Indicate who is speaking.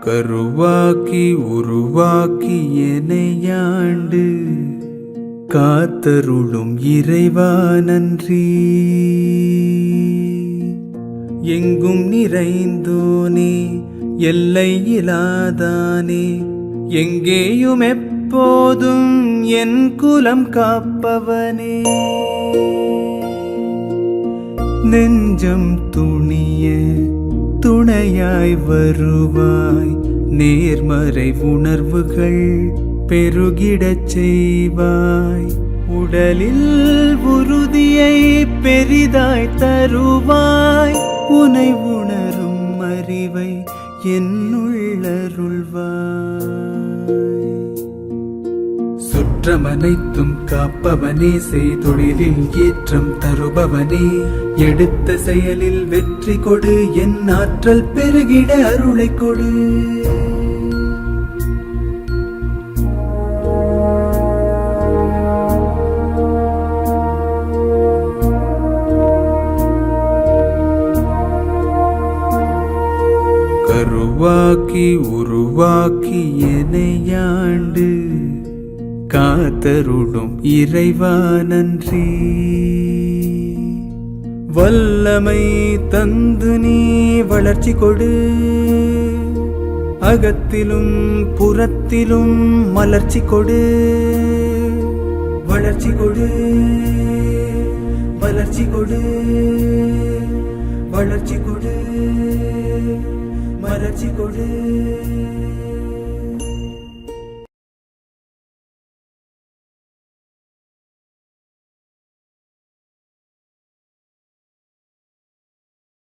Speaker 1: கருவாக்கி உருவாக்கி எனையாண்டு காத்தருளும் இறைவா நன்றி. எங்கும் நிறைந்தோனே எல்லை இலாதானே, எங்கேயும் எப்போதும் என் குலம் காப்பவனே. நெஞ்சம் துணிய துணையாய் வருவாய், நேர்மறை உணர்வுகள் பெருகிடச் செய்வாய். உடலில் உறுதியை பெரிதாய் தருவாய், உனை உணரும் அறிவை என்னுள்ளருள்வாய். சுற்றமனைத்தும் காப்பவனே, செய்தொழிலில் ஏற்றம் தருபவனே, எடுத்த செயலில் வெற்றி கொடு, என் ஆற்றல் பெருகிட அருளை கொடு. கருவாக்கி உருவாக்கி எனையாண்டு காத்தருளும் இறைவா நன்றி. வல்லமை தந்து நீ வளர்ச்சி கொடு, அகத்திலும் புறத்திலும் மலர்ச்சி கொடு. வளர்ச்சி கொடு, வளர்ச்சி கொடு, வளர்ச்சி கொடு, மலர்ச்சி கொடு.